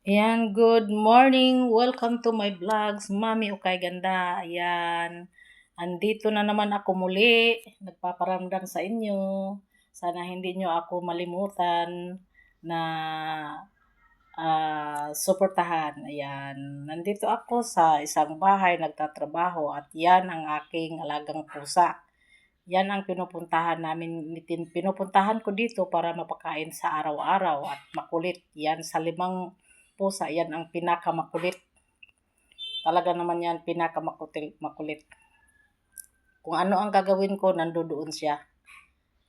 Ayan, good morning. Welcome to my vlogs, Mami Ukay Ganda. Ayan, andito na naman ako muli. Nagpaparamdam sa inyo. Sana hindi nyo ako malimutan na suportahan. Ayan, nandito ako sa isang bahay nagtatrabaho at yan ang aking alagang pusa. Yan ang pinupuntahan namin, pinupuntahan ko dito para mapakain sa araw-araw at makulit. Yan sa 5 pusa, yan ang pinakamakulit. Talaga naman yan pinakamakulit. Kung ano ang gagawin ko, nandoon siya.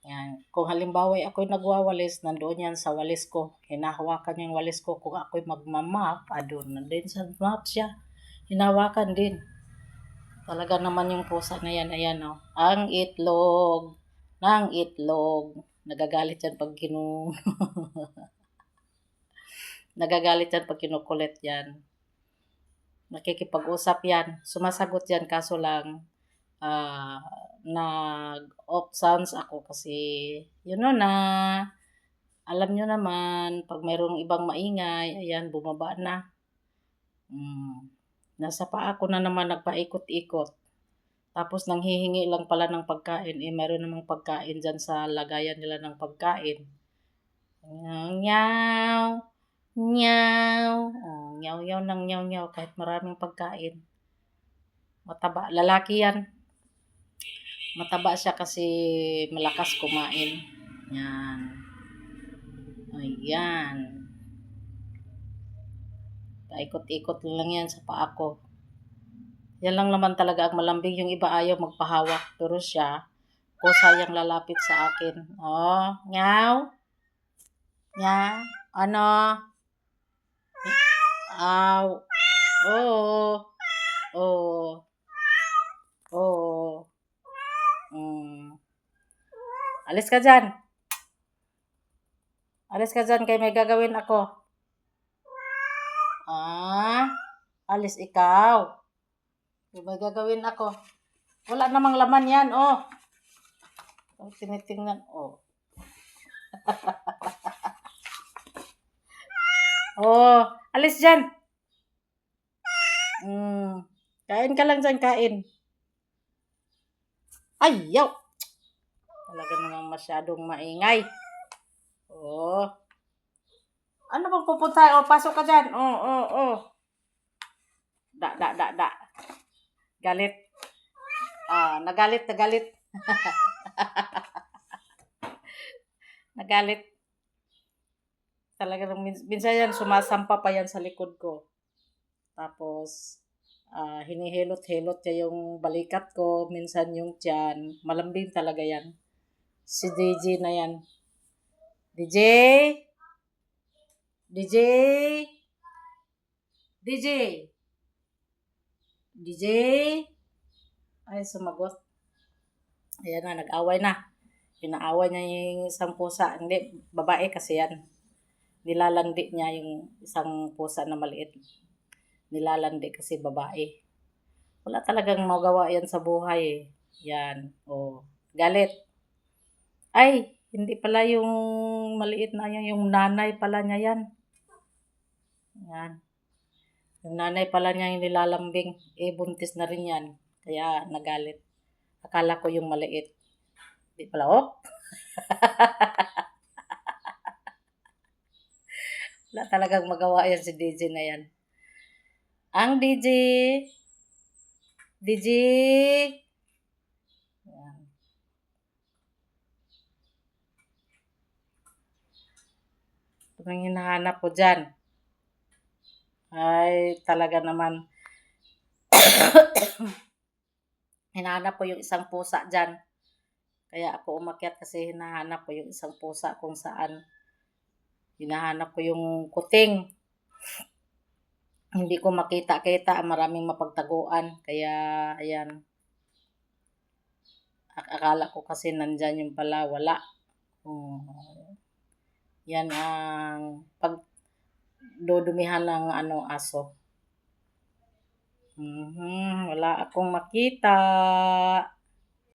Yan. Kung halimbawa ako'y nagwawalis, nandoon yan sa walis ko. Hinahawakan niya yung walis ko. Kung ako'y magmamap, doon nandoon sa map siya. Hinahawakan din. Talaga naman yung pusa na yan, ayan o. Ang itlog, ng itlog. Nagagalit yan pag nagagalit yan pag kinukulit yan. Nakikipag-usap yan. Sumasagot yan kaso lang nag-off sounds ako kasi na alam nyo naman pag mayroong ibang maingay, ayan bumaba na. Nasa paa ko na naman nagpaikot-ikot. Tapos nanghihingi lang pala ng pagkain, mayroon namang pagkain dyan sa lagayan nila ng pagkain. Nyaw, nyaw, nyaw ng nyaw kahit maraming pagkain. Mataba, lalaki yan. Mataba siya kasi malakas kumain. Yan. Ayan. Paikot-ikot lang yan sa paa ko. Yan lang naman talaga ang malambing. Yung iba ayaw magpahawak. Pero siya, kusayang lalapit sa akin. Oh, nyaw. Nyaw. Ano? Aw. Oo. Oo. Oo. Alis ka dyan. Alis ka dyan kay may gagawin ako. Alis ikaw. May gagawin ako. Wala namang laman yan, oh. Tinitingnan, oh. Oh, alis dyan. Kain ka lang dyan, kain. Ayaw. Talaga naman masyadong maingay. Oh. Ano bang pupunta? Oh, pasok ka dyan. Oh. Da. Galit. Nagalit. Nagalit. Talaga minsan yan, sumasampa pa yan sa likod ko. Tapos, hinihilot-hilot niya yung balikat ko, minsan yung tiyan. Malambing talaga yan. Si DJ na yan. DJ? DJ? DJ? DJ? Ay, sumagot. Ayan na, nag-away na. Pinaaway niya yung isang pusa. Hindi, babae kasi yan. Nilalandi niya yung isang pusa na maliit. Nilalandi kasi babae. Wala talagang magawa yan sa buhay eh. Yan. Oh, galit. Ay, hindi pala yung maliit na yan. Yung nanay pala niya yan. Yan. Yung nanay pala niya yung nilalambing. Buntis na rin yan. Kaya nagalit. Akala ko yung maliit. Hindi pala, oh. Wala talagang magawa yan si DJ na yan. Ang DJ. DJ. Yan. Ito nang hinahanap ko dyan. Ay, talaga naman. Hinahanap ko yung isang pusa dyan. Kaya ako umakyat kasi hinahanap ko yung isang pusa kung saan. Hinahanap ko yung kuting. Hindi ko makita-kita. Maraming mapagtaguan. Kaya, ayan. Akala ko kasi nandyan yung pala. Wala. Yan ang pagdudumihan ng aso. Wala akong makita.